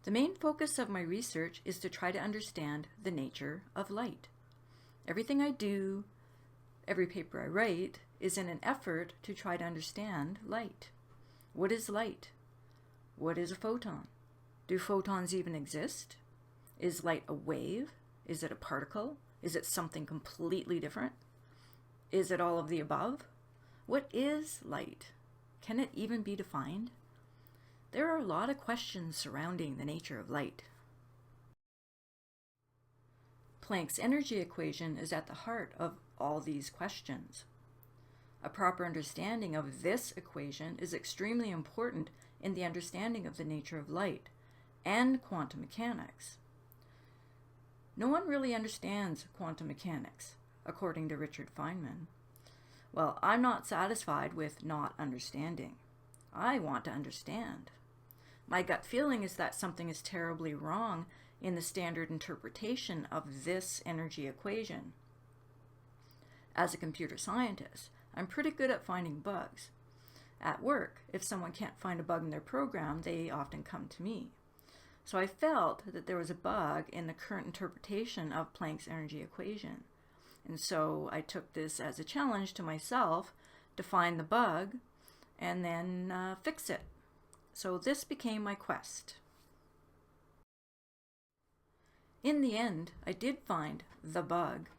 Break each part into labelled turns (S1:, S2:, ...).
S1: The main focus of my research is to try to understand the nature of light. Everything I do, every paper I write, is in an effort to try to understand light. What is light? What is a photon? Do photons even exist? Is light a wave? Is it a particle? Is it something completely different? Is it all of the above? What is light? Can it even be defined? There are a lot of questions surrounding the nature of light. Planck's energy equation is at the heart of all these questions. A proper understanding of this equation is extremely important in the understanding of the nature of light and quantum mechanics. No one really understands quantum mechanics, according to Richard Feynman. Well, I'm not satisfied with not understanding. I want to understand. My gut feeling is that something is terribly wrong in the standard interpretation of this energy equation. As a computer scientist, I'm pretty good at finding bugs. At work, if someone can't find a bug in their program, they often come to me. So I felt that there was a bug in the current interpretation of Planck's energy equation. And so I took this as a challenge to myself to find the bug and then fix it. So this became my quest. In the end, I did find the bug.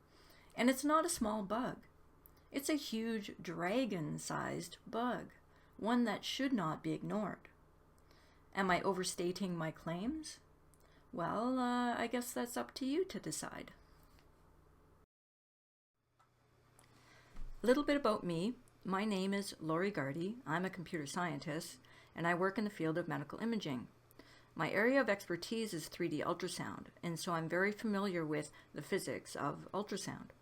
S1: And it's not a small bug. It's a huge dragon-sized bug, one that should not be ignored. Am I overstating my claims? Well, I guess that's up to you to decide. A little bit about me. My name is Lori Gardy. I'm a computer scientist, and I work in the field of medical imaging. My area of expertise is 3D ultrasound, and so I'm very familiar with the physics of ultrasound.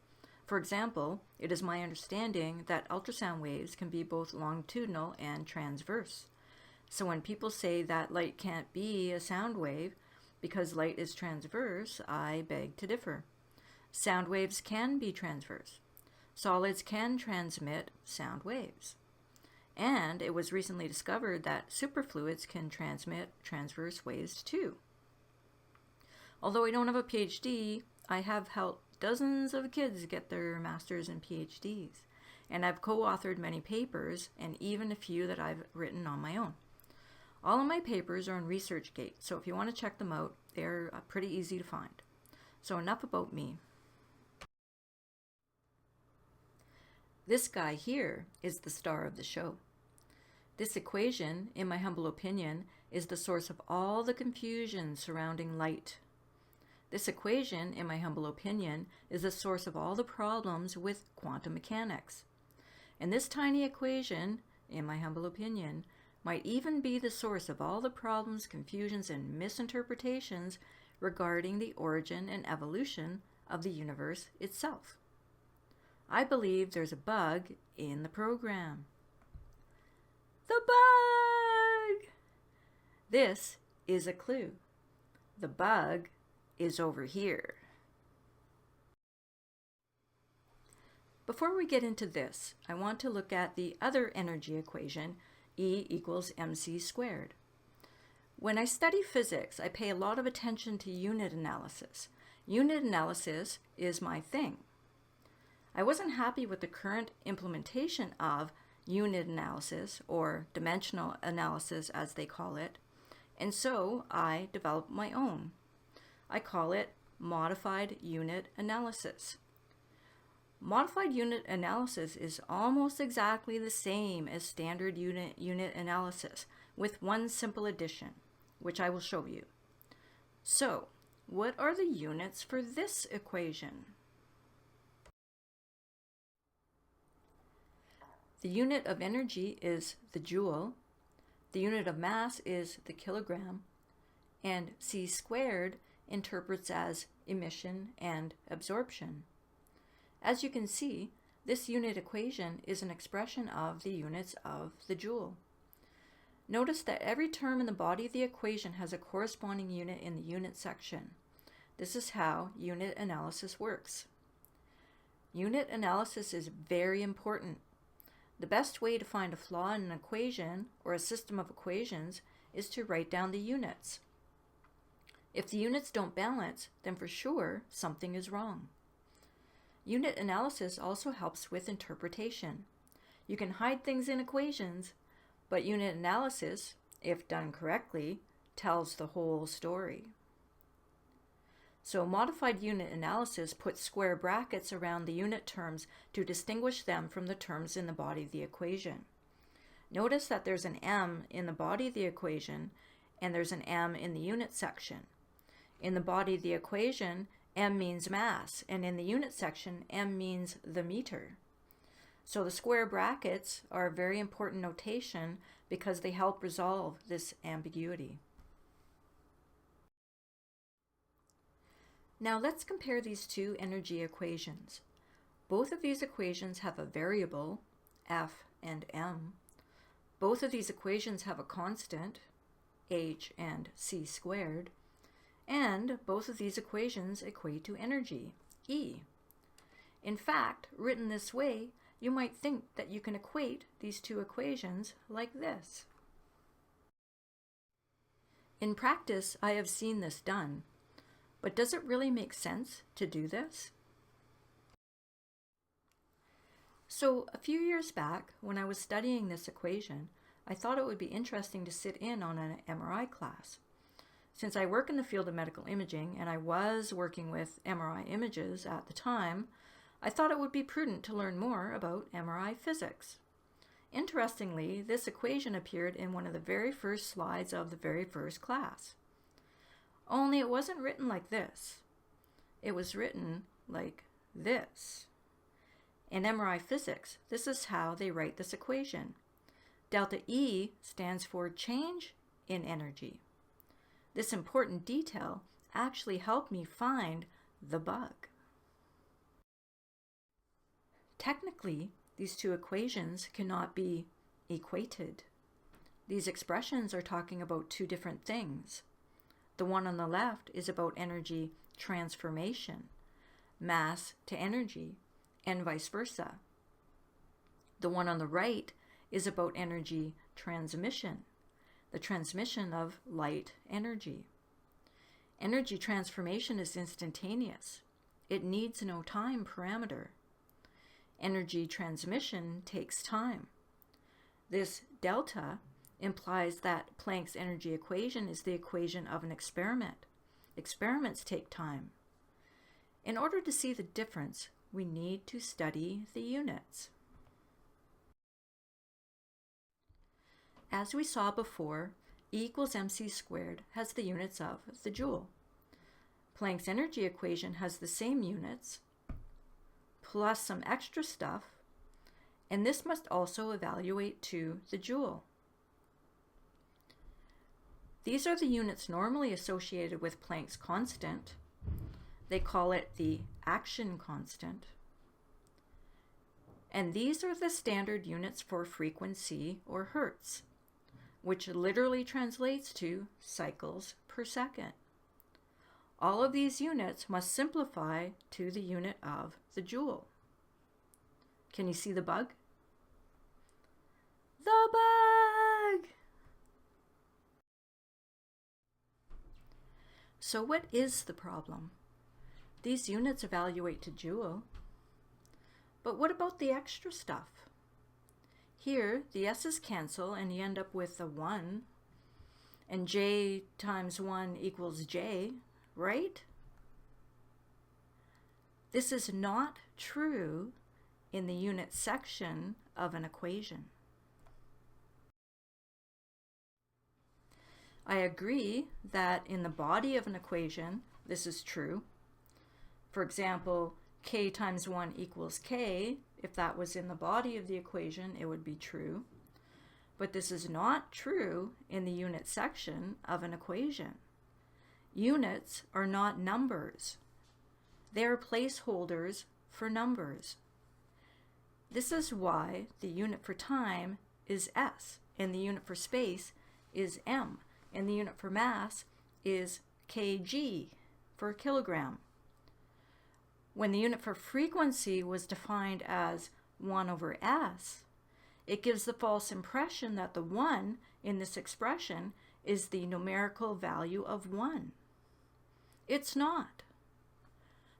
S1: For example, it is my understanding that ultrasound waves can be both longitudinal and transverse. So when people say that light can't be a sound wave because light is transverse, I beg to differ. Sound waves can be transverse. Solids can transmit sound waves. And it was recently discovered that superfluids can transmit transverse waves too. Although I don't have a PhD, I have helped dozens of kids get their masters and PhDs. And I've co-authored many papers and even a few that I've written on my own. All of my papers are on ResearchGate, so if you want to check them out, they're pretty easy to find. So enough about me. This guy here is the star of the show. This equation, in my humble opinion, is the source of all the confusion surrounding light. This equation, in my humble opinion, is the source of all the problems with quantum mechanics. And this tiny equation, in my humble opinion, might even be the source of all the problems, confusions, and misinterpretations regarding the origin and evolution of the universe itself. I believe there's a bug in the program. The bug! This is a clue. The bug is over here. Before we get into this, I want to look at the other energy equation, E equals mc squared. When I study physics, I pay a lot of attention to unit analysis. Unit analysis is my thing. I wasn't happy with the current implementation of unit analysis, or dimensional analysis as they call it, and so I developed my own. I call it modified unit analysis. Modified unit analysis is almost exactly the same as standard unit analysis, with one simple addition, which I will show you. So, what are the units for this equation? The unit of energy is the joule, the unit of mass is the kilogram, and c squared interprets as emission and absorption. As you can see, this unit equation is an expression of the units of the joule. Notice that every term in the body of the equation has a corresponding unit in the unit section. This is how unit analysis works. Unit analysis is very important. The best way to find a flaw in an equation or a system of equations is to write down the units. If the units don't balance, then for sure something is wrong. Unit analysis also helps with interpretation. You can hide things in equations, but unit analysis, if done correctly, tells the whole story. So modified unit analysis puts square brackets around the unit terms to distinguish them from the terms in the body of the equation. Notice that there's an m in the body of the equation and there's an m in the unit section. In the body of the equation, m means mass, and in the unit section, m means the meter. So the square brackets are a very important notation because they help resolve this ambiguity. Now let's compare these two energy equations. Both of these equations have a variable, F and m. Both of these equations have a constant, h and c squared. And both of these equations equate to energy, E. In fact, written this way, you might think that you can equate these two equations like this. In practice, I have seen this done, but does it really make sense to do this? So a few years back, when I was studying this equation, I thought it would be interesting to sit in on an MRI class. Since I work in the field of medical imaging and I was working with MRI images at the time, I thought it would be prudent to learn more about MRI physics. Interestingly, this equation appeared in one of the very first slides of the very first class. Only it wasn't written like this. It was written like this. In MRI physics, this is how they write this equation. Delta E stands for change in energy. This important detail actually helped me find the bug. Technically, these two equations cannot be equated. These expressions are talking about two different things. The one on the left is about energy transformation, mass to energy, and vice versa. The one on the right is about energy transmission, the transmission of light energy. Energy transformation is instantaneous. It needs no time parameter. Energy transmission takes time. This delta implies that Planck's energy equation is the equation of an experiment. Experiments take time. In order to see the difference, we need to study the units. As we saw before, E equals mc squared has the units of the joule. Planck's energy equation has the same units, plus some extra stuff, and this must also evaluate to the joule. These are the units normally associated with Planck's constant. They call it the action constant. And these are the standard units for frequency or hertz, which literally translates to cycles per second. All of these units must simplify to the unit of the joule. Can you see the bug? The bug! So what is the problem? These units evaluate to joule. But what about the extra stuff? Here, the s's cancel and you end up with a 1, and j times 1 equals j, right? This is not true in the unit section of an equation. I agree that in the body of an equation, this is true. For example, k times 1 equals k. If that was in the body of the equation, it would be true. But this is not true in the unit section of an equation. Units are not numbers. They are placeholders for numbers. This is why the unit for time is s, and the unit for space is m, and the unit for mass is kg for kilogram. When the unit for frequency was defined as 1 over s, it gives the false impression that the 1 in this expression is the numerical value of 1. It's not.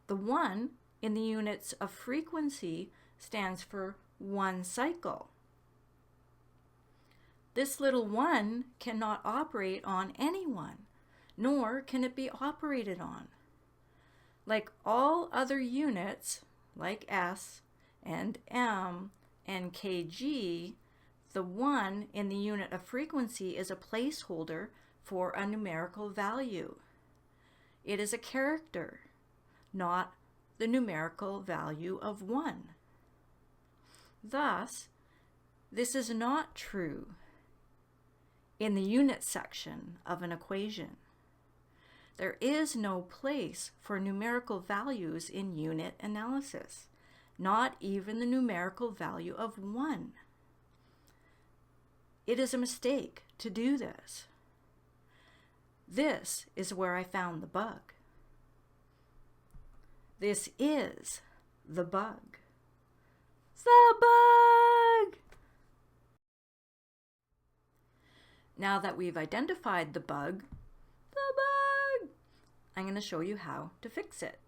S1: The 1 in the units of frequency stands for 1 cycle. This little 1 cannot operate on anyone, nor can it be operated on. Like all other units, like S and M and kg, the 1 in the unit of frequency is a placeholder for a numerical value. It is a character, not the numerical value of 1. Thus, this is not true in the unit section of an equation. There is no place for numerical values in unit analysis, not even the numerical value of 1. It is a mistake to do this. This is where I found the bug. This is the bug. The bug! Now that we've identified the bug, I'm going to show you how to fix it.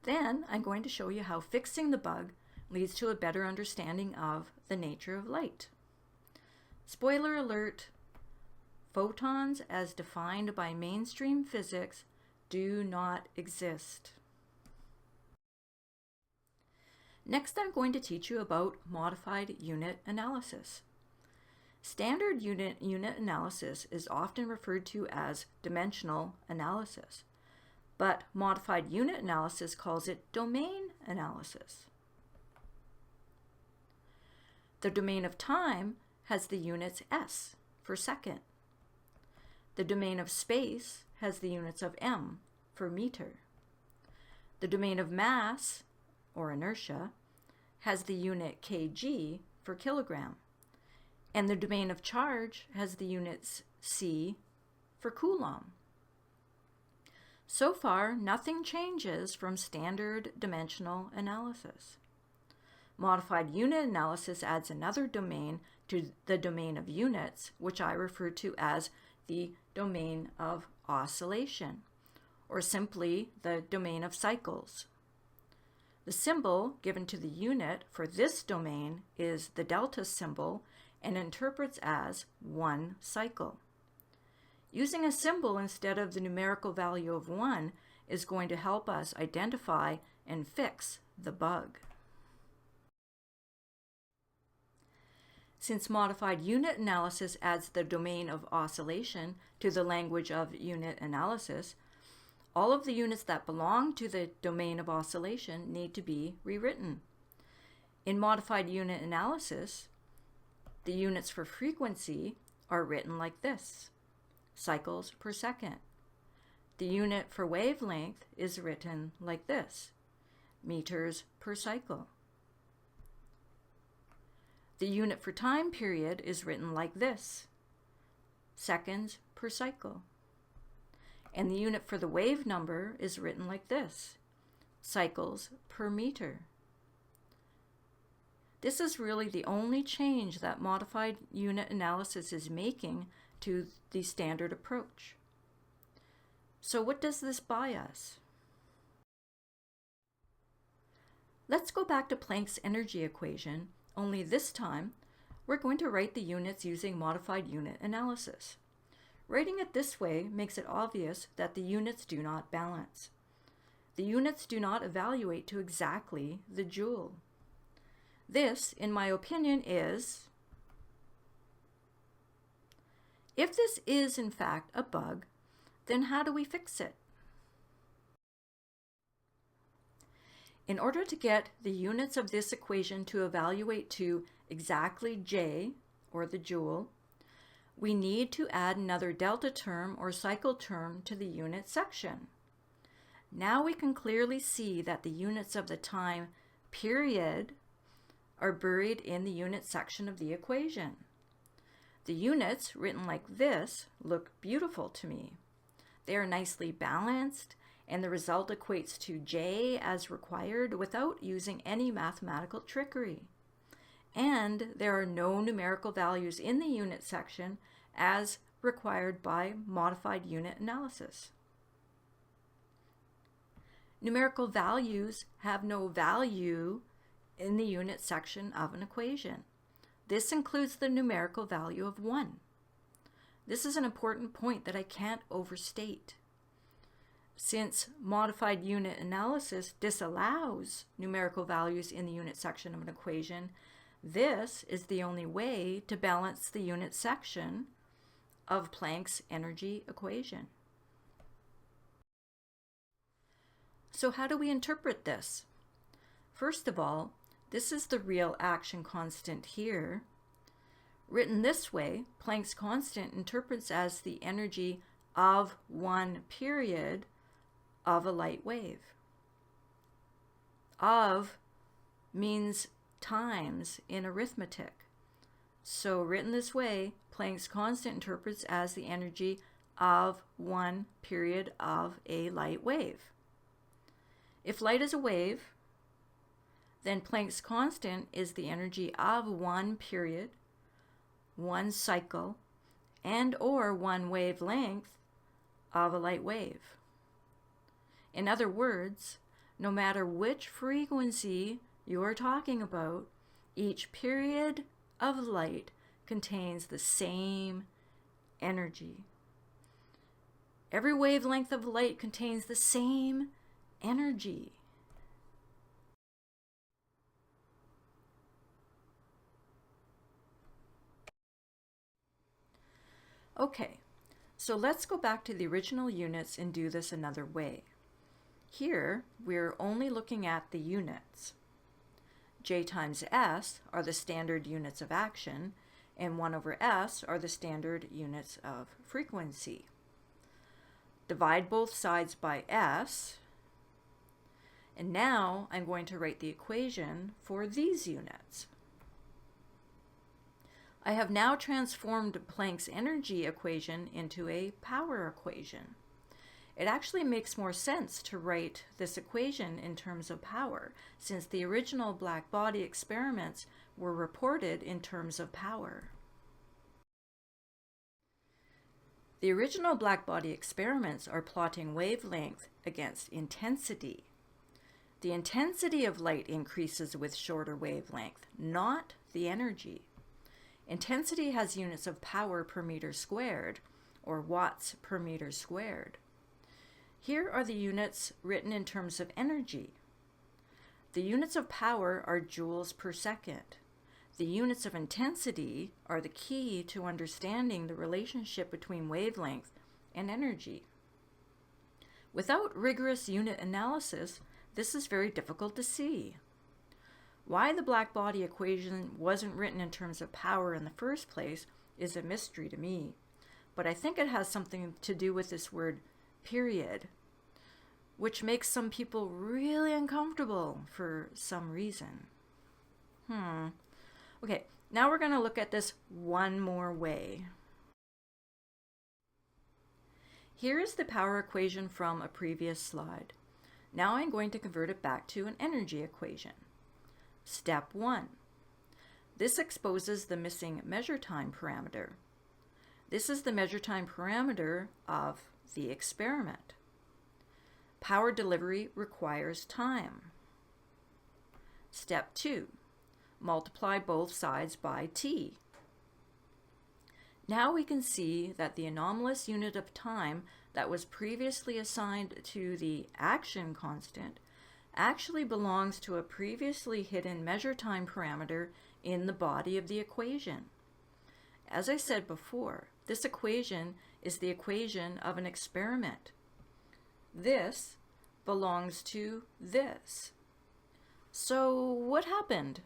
S1: Then I'm going to show you how fixing the bug leads to a better understanding of the nature of light. Spoiler alert, photons as defined by mainstream physics do not exist. Next, I'm going to teach you about modified unit analysis. Standard unit analysis is often referred to as dimensional analysis, but modified unit analysis calls it domain analysis. The domain of time has the units s for second. The domain of space has the units of m for meter. The domain of mass, or inertia, has the unit kg for kilogram. And the domain of charge has the units C for coulomb. So far, nothing changes from standard dimensional analysis. Modified unit analysis adds another domain to the domain of units, which I refer to as the domain of oscillation, or simply the domain of cycles. The symbol given to the unit for this domain is the delta symbol, and interprets as 1 cycle. Using a symbol instead of the numerical value of 1 is going to help us identify and fix the bug. Since modified unit analysis adds the domain of oscillation to the language of unit analysis, all of the units that belong to the domain of oscillation need to be rewritten. In modified unit analysis, the units for frequency are written like this, cycles per second. The unit for wavelength is written like this, meters per cycle. The unit for time period is written like this, seconds per cycle. And the unit for the wave number is written like this, cycles per meter. This is really the only change that modified unit analysis is making to the standard approach. So what does this buy us? Let's go back to Planck's energy equation, only this time we're going to write the units using modified unit analysis. Writing it this way makes it obvious that the units do not balance. The units do not evaluate to exactly the joule. This, in my opinion, is, if this is in fact a bug, then how do we fix it? In order to get the units of this equation to evaluate to exactly J, or the joule, we need to add another delta term or cycle term to the unit section. Now we can clearly see that the units of the time period are buried in the unit section of the equation. The units, written like this, look beautiful to me. They are nicely balanced, and the result equates to J as required without using any mathematical trickery. And there are no numerical values in the unit section as required by modified unit analysis. Numerical values have no value in the unit section of an equation. This includes the numerical value of 1. This is an important point that I can't overstate. Since modified unit analysis disallows numerical values in the unit section of an equation, this is the only way to balance the unit section of Planck's energy equation. So how do we interpret this? First of all, this is the real action constant here. Written this way, Planck's constant interprets as the energy of one period of a light wave. Of means times in arithmetic. So written this way, Planck's constant interprets as the energy of one period of a light wave. If light is a wave, then Planck's constant is the energy of one period, one cycle, and or one wavelength of a light wave. In other words, no matter which frequency you are talking about, each period of light contains the same energy. Every wavelength of light contains the same energy. Okay, so let's go back to the original units and do this another way. Here, we're only looking at the units. J times S are the standard units of action, and 1 over S are the standard units of frequency. Divide both sides by S, and now I'm going to write the equation for these units. I have now transformed Planck's energy equation into a power equation. It actually makes more sense to write this equation in terms of power, since the original black body experiments were reported in terms of power. The original black body experiments are plotting wavelength against intensity. The intensity of light increases with shorter wavelength, not the energy. Intensity has units of power per meter squared, or watts per meter squared. Here are the units written in terms of energy. The units of power are joules per second. The units of intensity are the key to understanding the relationship between wavelength and energy. Without rigorous unit analysis, this is very difficult to see. Why the black body equation wasn't written in terms of power in the first place is a mystery to me, but I think it has something to do with this word period, which makes some people really uncomfortable for some reason. Okay, now we're going to look at this one more way. Here is the power equation from a previous slide. Now I'm going to convert it back to an energy equation. Step 1. This exposes the missing measure time parameter. This is the measure time parameter of the experiment. Power delivery requires time. Step 2. Multiply both sides by t. Now we can see that the anomalous unit of time that was previously assigned to the action constant actually belongs to a previously hidden measure time parameter in the body of the equation. As I said before, this equation is the equation of an experiment. This belongs to this. So what happened?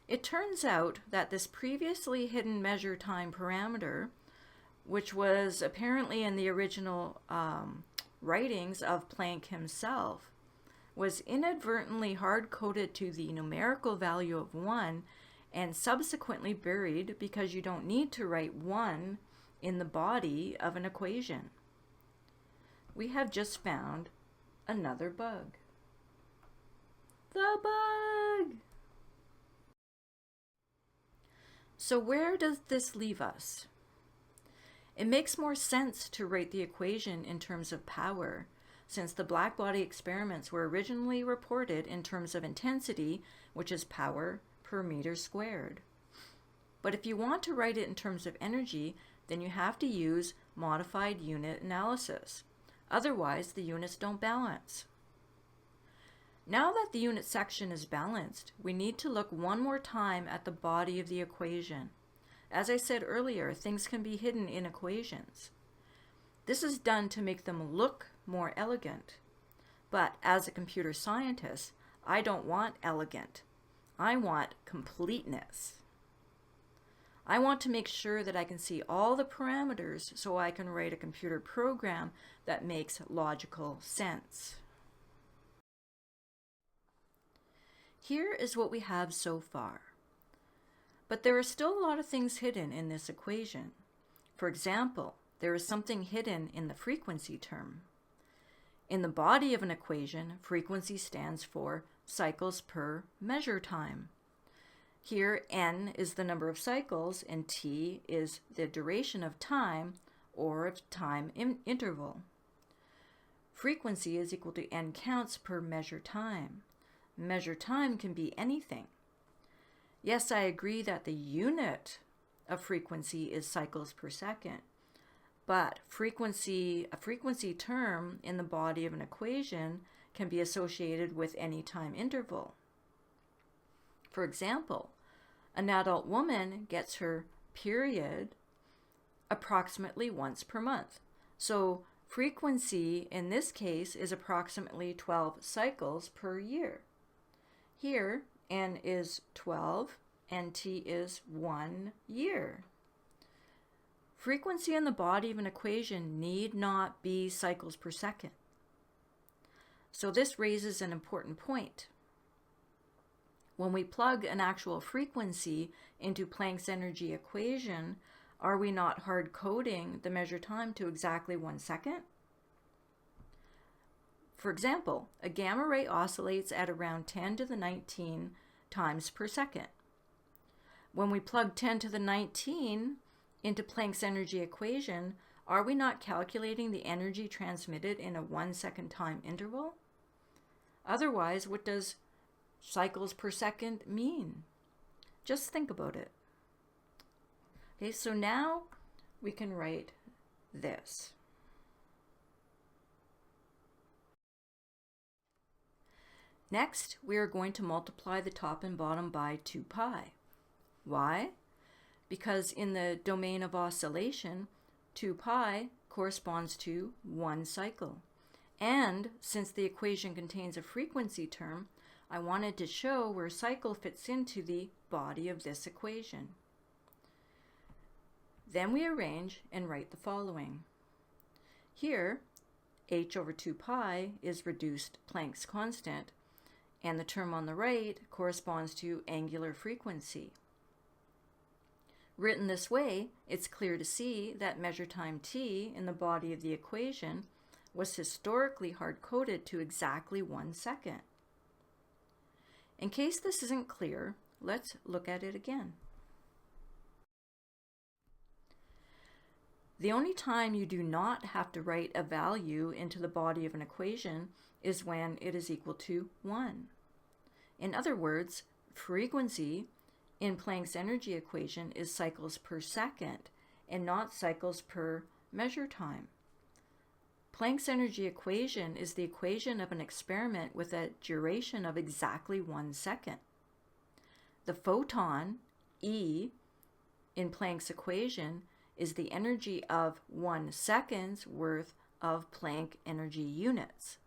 S1: It turns out that this previously hidden measure time parameter, which was apparently in the original writings of Planck himself, was inadvertently hard-coded to the numerical value of 1 and subsequently buried because you don't need to write 1 in the body of an equation. We have just found another bug. The bug! So where does this leave us? It makes more sense to write the equation in terms of power, since the blackbody experiments were originally reported in terms of intensity, which is power per meter squared. But if you want to write it in terms of energy, then you have to use modified unit analysis. Otherwise, the units don't balance. Now that the unit section is balanced, we need to look one more time at the body of the equation. As I said earlier, things can be hidden in equations. This is done to make them look more elegant. But as a computer scientist, I don't want elegant. I want completeness. I want to make sure that I can see all the parameters so I can write a computer program that makes logical sense. Here is what we have so far. But there are still a lot of things hidden in this equation. For example, there is something hidden in the frequency term. In the body of an equation, frequency stands for cycles per measure time. Here, n is the number of cycles and t is the duration of time or time interval. Frequency is equal to n counts per measure time. Measure time can be anything. Yes, I agree that the unit of frequency is cycles per second, but a frequency term in the body of an equation can be associated with any time interval. For example, an adult woman gets her period approximately once per month. So frequency in this case is approximately 12 cycles per year. Here, n is 12 and t is 1 year. Frequency in the body of an equation need not be cycles per second. So this raises an important point. When we plug an actual frequency into Planck's energy equation, are we not hard coding the measure time to exactly 1 second? For example, a gamma ray oscillates at around 10 to the 19 times per second. When we plug 10 to the 19 into Planck's energy equation, are we not calculating the energy transmitted in a 1 second time interval? Otherwise, what does cycles per second mean? Just think about it. Okay, so now we can write this. Next, we are going to multiply the top and bottom by 2 pi. Why? Because in the domain of oscillation, 2 pi corresponds to 1 cycle. And since the equation contains a frequency term, I wanted to show where cycle fits into the body of this equation. Then we arrange and write the following. Here, h over 2 pi is reduced Planck's constant, and the term on the right corresponds to angular frequency. Written this way, it's clear to see that measure time t in the body of the equation was historically hard-coded to exactly 1 second. In case this isn't clear, let's look at it again. The only time you do not have to write a value into the body of an equation is when it is equal to 1. In other words, frequency in Planck's energy equation is cycles per second and not cycles per measure time. Planck's energy equation is the equation of an experiment with a duration of exactly 1 second. The photon, E, in Planck's equation is the energy of 1 second's worth of Planck energy units.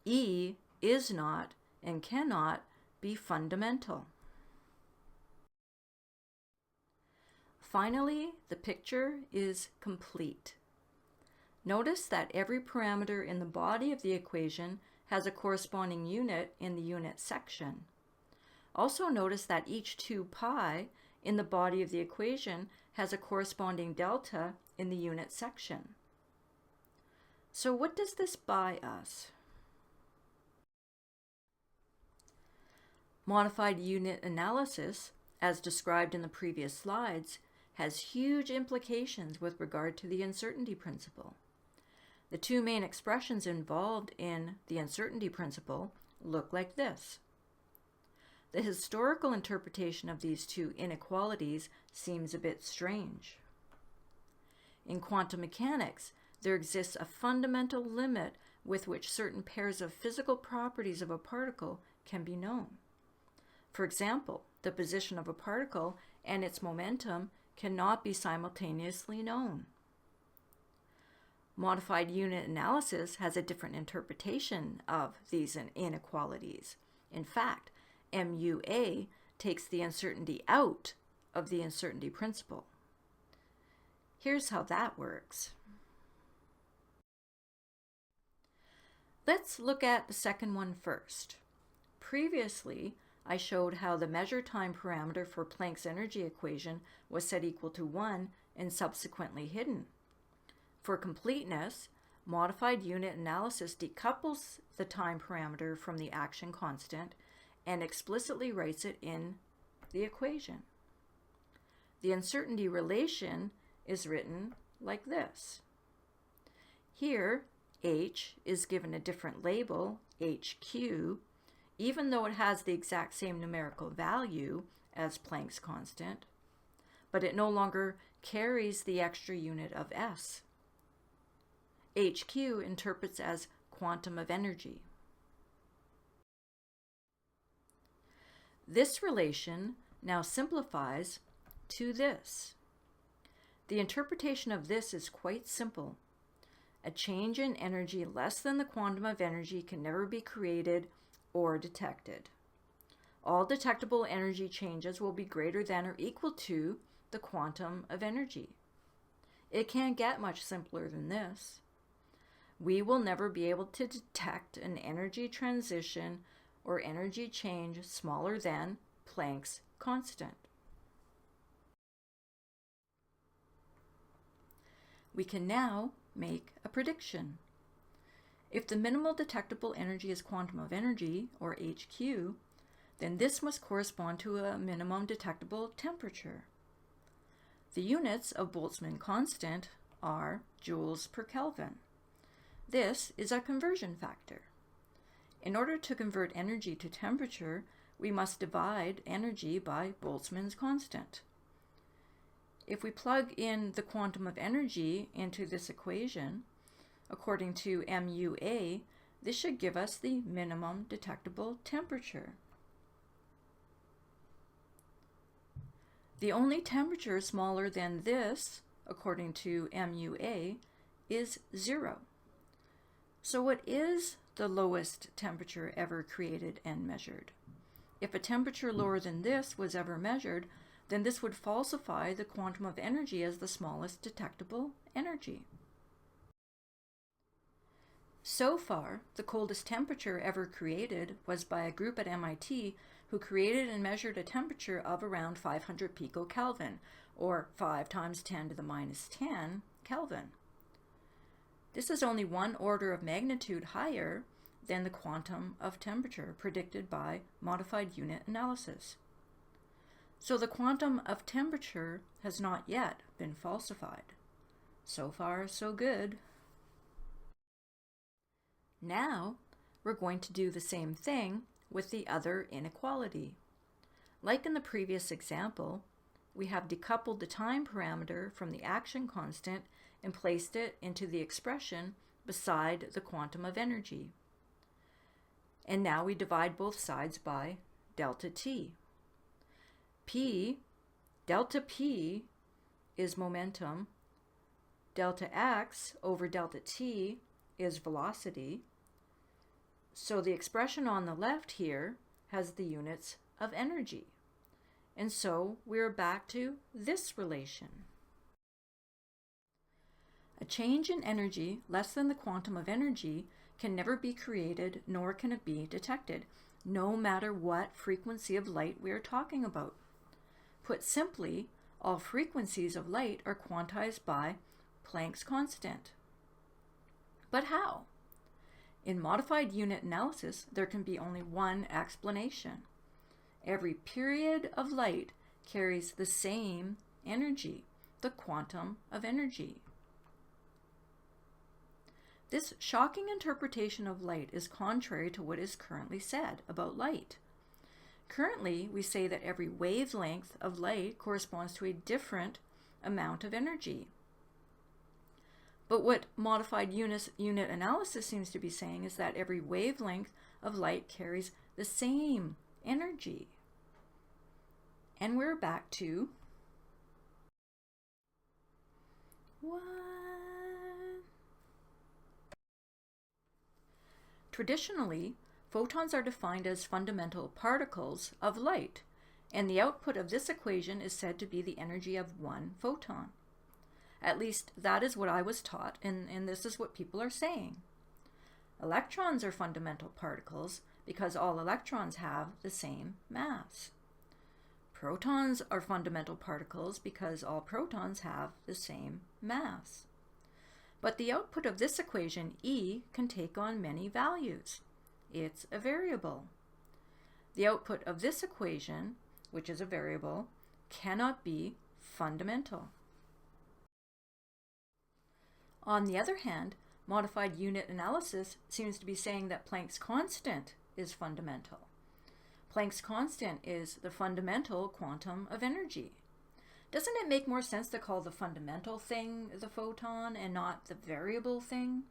S1: E is not and cannot be fundamental. Finally, the picture is complete. Notice that every parameter in the body of the equation has a corresponding unit in the unit section. Also notice that each 2 pi in the body of the equation has a corresponding delta in the unit section. So what does this buy us? Modified unit analysis, as described in the previous slides, has huge implications with regard to the uncertainty principle. The two main expressions involved in the uncertainty principle look like this. The historical interpretation of these two inequalities seems a bit strange. In quantum mechanics, there exists a fundamental limit with which certain pairs of physical properties of a particle can be known. For example, the position of a particle and its momentum cannot be simultaneously known. Modified unit analysis has a different interpretation of these inequalities. In fact, MUA takes the uncertainty out of the uncertainty principle. Here's how that works. Let's look at the second one first. Previously, I showed how the measure time parameter for Planck's energy equation was set equal to 1 and subsequently hidden. For completeness, modified unit analysis decouples the time parameter from the action constant and explicitly writes it in the equation. The uncertainty relation is written like this. Here, H is given a different label, HQ, even though it has the exact same numerical value as Planck's constant, but it no longer carries the extra unit of S. HQ interprets as quantum of energy. This relation now simplifies to this. The interpretation of this is quite simple. A change in energy less than the quantum of energy can never be created or detected. All detectable energy changes will be greater than or equal to the quantum of energy. It can't get much simpler than this. We will never be able to detect an energy transition or energy change smaller than Planck's constant. We can now make a prediction. If the minimal detectable energy is quantum of energy, or HQ, then this must correspond to a minimum detectable temperature. The units of Boltzmann constant are joules per Kelvin. This is a conversion factor. In order to convert energy to temperature, we must divide energy by Boltzmann's constant. If we plug in the quantum of energy into this equation, according to MUA, this should give us the minimum detectable temperature. The only temperature smaller than this, according to MUA, is 0. So what is the lowest temperature ever created and measured? If a temperature lower than this was ever measured, then this would falsify the quantum of energy as the smallest detectable energy. So far, the coldest temperature ever created was by a group at MIT who created and measured a temperature of around 500 picokelvin, or 5 times 10 to the minus 10 Kelvin. This is only one order of magnitude higher than the quantum of temperature predicted by modified unit analysis. So the quantum of temperature has not yet been falsified. So far, so good. Now, we're going to do the same thing with the other inequality. Like in the previous example, we have decoupled the time parameter from the action constant and placed it into the expression beside the quantum of energy. And now we divide both sides by delta T. Delta P is momentum, delta X over delta T is velocity. So the expression on the left here has the units of energy. And so we're back to this relation. A change in energy less than the quantum of energy can never be created nor can it be detected, no matter what frequency of light we are talking about. Put simply, all frequencies of light are quantized by Planck's constant. But how? In modified unit analysis, there can be only one explanation. Every period of light carries the same energy, the quantum of energy. This shocking interpretation of light is contrary to what is currently said about light. Currently, we say that every wavelength of light corresponds to a different amount of energy. But what modified unit analysis seems to be saying is that every wavelength of light carries the same energy. And we're back to what? Traditionally, photons are defined as fundamental particles of light, and the output of this equation is said to be the energy of one photon. At least that is what I was taught, and this is what people are saying. Electrons are fundamental particles because all electrons have the same mass. Protons are fundamental particles because all protons have the same mass. But the output of this equation, E, can take on many values. It's a variable. The output of this equation, which is a variable, cannot be fundamental. On the other hand, modified unit analysis seems to be saying that Planck's constant is fundamental. Planck's constant is the fundamental quantum of energy. Doesn't it make more sense to call the fundamental thing the photon and not the variable thing?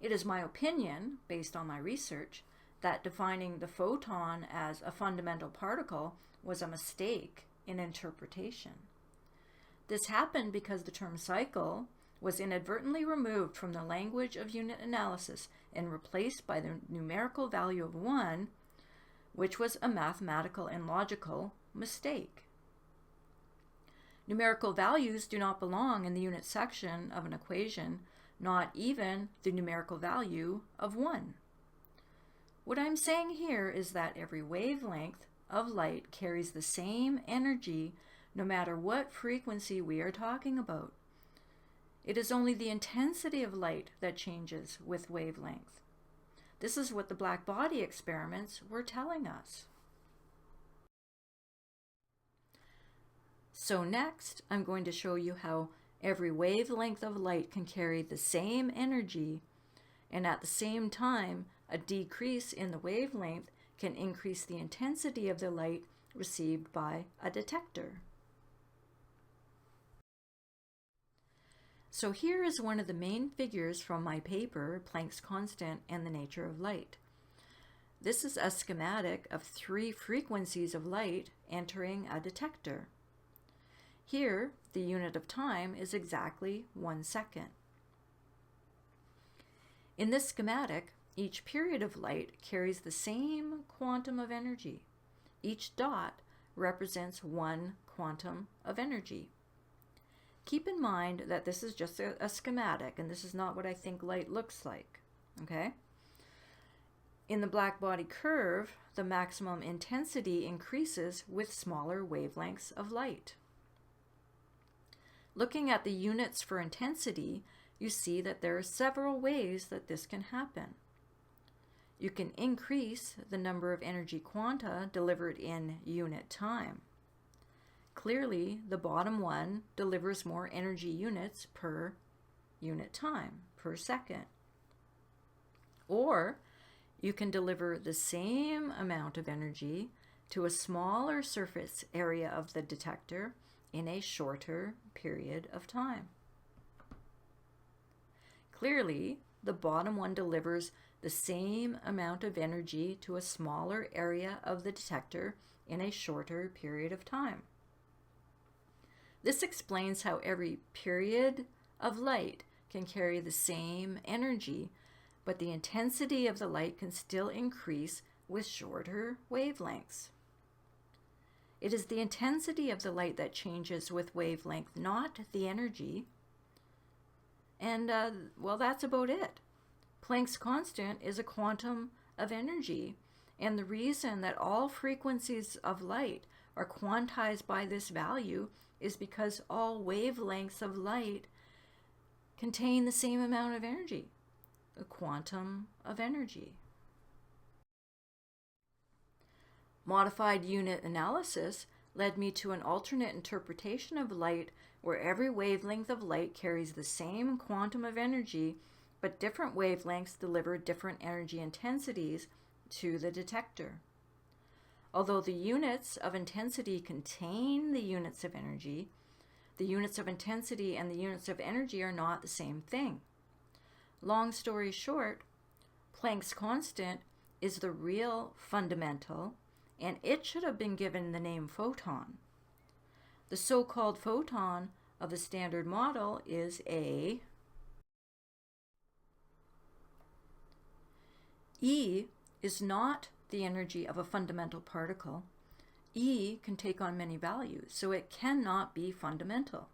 S1: It is my opinion, based on my research, that defining the photon as a fundamental particle was a mistake in interpretation. This happened because the term cycle was inadvertently removed from the language of unit analysis and replaced by the numerical value of 1, which was a mathematical and logical mistake. Numerical values do not belong in the unit section of an equation, not even the numerical value of 1. What I'm saying here is that every wavelength of light carries the same energy no matter what frequency we are talking about. It is only the intensity of light that changes with wavelength. This is what the black body experiments were telling us. So next, I'm going to show you how every wavelength of light can carry the same energy, and at the same time, a decrease in the wavelength can increase the intensity of the light received by a detector. So here is one of the main figures from my paper, Planck's constant and the nature of light. This is a schematic of 3 frequencies of light entering a detector. Here, the unit of time is exactly 1 second. In this schematic, each period of light carries the same quantum of energy. Each dot represents 1 quantum of energy. Keep in mind that this is just a schematic, and this is not what I think light looks like, okay? In the black body curve, the maximum intensity increases with smaller wavelengths of light. Looking at the units for intensity, you see that there are several ways that this can happen. You can increase the number of energy quanta delivered in unit time. Clearly, the bottom one delivers more energy units per unit time, per second. Or you can deliver the same amount of energy to a smaller surface area of the detector in a shorter period of time. Clearly, the bottom one delivers the same amount of energy to a smaller area of the detector in a shorter period of time. This explains how every period of light can carry the same energy, but the intensity of the light can still increase with shorter wavelengths. It is the intensity of the light that changes with wavelength, not the energy. And, well, that's about it. Planck's constant is a quantum of energy, and the reason that all frequencies of light are quantized by this value is because all wavelengths of light contain the same amount of energy, a quantum of energy. Modified unit analysis led me to an alternate interpretation of light where every wavelength of light carries the same quantum of energy, but different wavelengths deliver different energy intensities to the detector. Although the units of intensity contain the units of energy, the units of intensity and the units of energy are not the same thing. Long story short, Planck's constant is the real fundamental, and it should have been given the name photon. The so-called photon of the Standard Model is a E is not the energy of a fundamental particle. E can take on many values, so it cannot be fundamental.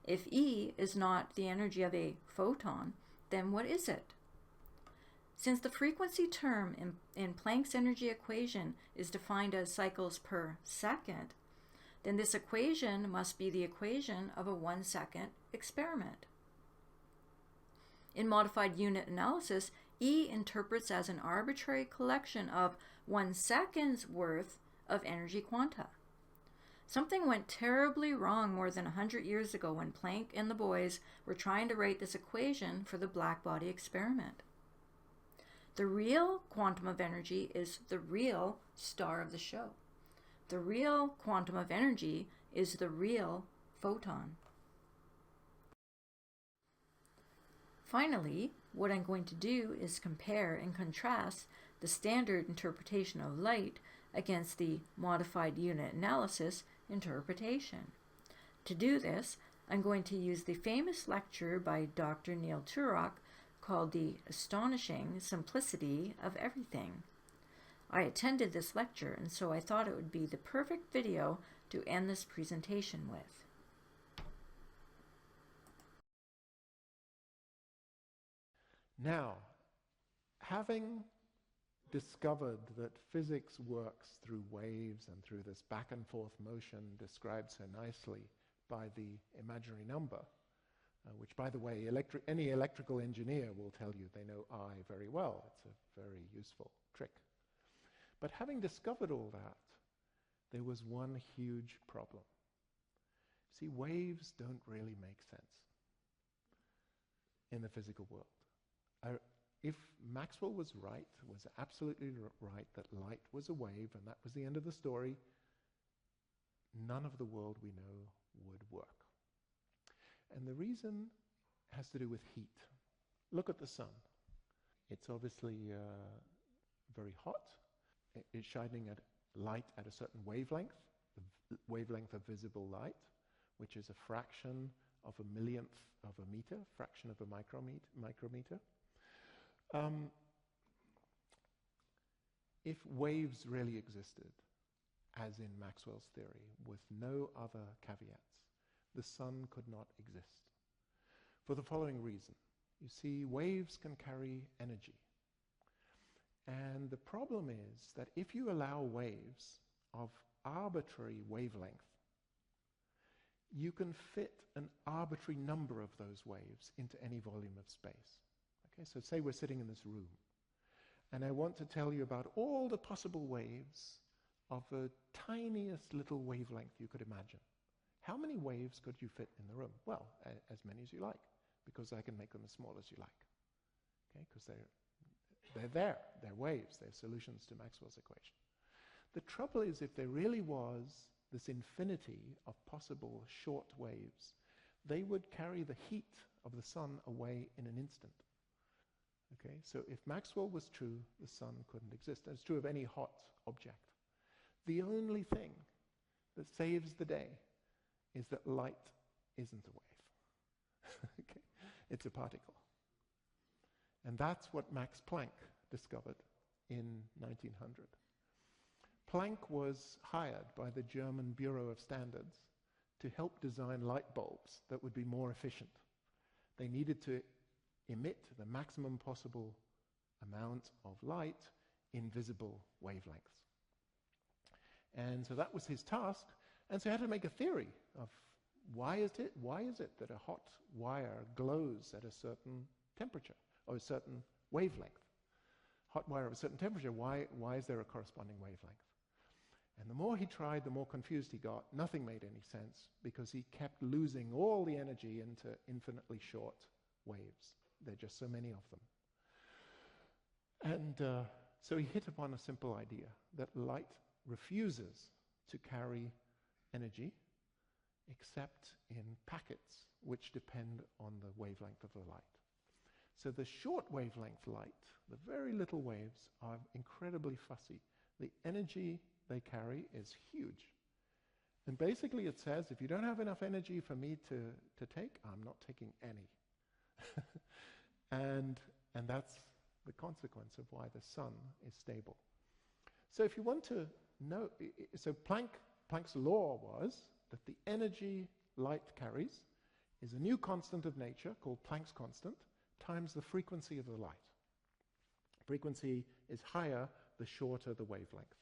S1: If E is not the energy of a photon, then what is it? Since the frequency term in Planck's energy equation is defined as cycles per second, then this equation must be the equation of a 1-second experiment. In modified unit analysis, E interprets as an arbitrary collection of 1 second's worth of energy quanta. Something went terribly wrong more than 100 years ago when Planck and the boys were trying to write this equation for the blackbody experiment. The real quantum of energy is the real star of the show. The real quantum of energy is the real photon. Finally, what I'm going to do is compare and contrast the standard interpretation of light against the modified unit analysis interpretation. To do this, I'm going to use the famous lecture by Dr. Neil Turok called The Astonishing Simplicity of Everything. I attended this lecture, and so I thought it would be the perfect video to end this presentation with.
S2: Now, having discovered that physics works through waves and through this back and forth motion described so nicely by the imaginary number, which, by the way, any electrical engineer will tell you they know I very well. It's a very useful trick. But having discovered all that, there was one huge problem. See, waves don't really make sense in the physical world. If Maxwell was right, was absolutely right, that light was a wave and that was the end of the story, none of the world we know would work. And the reason has to do with heat. Look at the sun. It's obviously very hot. It's shining at light at a certain wavelength, the wavelength of visible light, which is a fraction of a millionth of a meter, fraction of a micrometer. If waves really existed, as in Maxwell's theory, with no other caveats, the sun could not exist. For the following reason. You see, waves can carry energy. And the problem is that if you allow waves of arbitrary wavelength, you can fit an arbitrary number of those waves into any volume of space. Okay, so say we're sitting in this room, and I want to tell you about all the possible waves of the tiniest little wavelength you could imagine. How many waves could you fit in the room? Well, as many as you like, because I can make them as small as you like. Okay, because they're there, they're waves, they're solutions to Maxwell's equation. The trouble is, if there really was this infinity of possible short waves, they would carry the heat of the sun away in an instant. Okay, so if Maxwell was true, the sun couldn't exist. And it's true of any hot object. The only thing that saves the day is that light isn't a wave. Okay, it's a particle. And that's what Max Planck discovered in 1900. Planck was hired by the German Bureau of Standards to help design light bulbs that would be more efficient. They needed to emit the maximum possible amount of light in visible wavelengths. And so that was his task, and so he had to make a theory of why is it that a hot wire glows at a certain temperature or a certain wavelength? Hot wire of a certain temperature, why is there a corresponding wavelength? And the more he tried, the more confused he got. Nothing made any sense because he kept losing all the energy into infinitely short waves. There are just so many of them. And so he hit upon a simple idea, that light refuses to carry energy except in packets which depend on the wavelength of the light. So the short wavelength light, the very little waves, are incredibly fussy. The energy they carry is huge. And basically it says, if you don't have enough energy for me to take, I'm not taking any. and that's the consequence of why the sun is stable. So if you want to know, so Planck's law was that the energy light carries is a new constant of nature called Planck's constant times the frequency of the light. Frequency is higher the shorter the wavelength.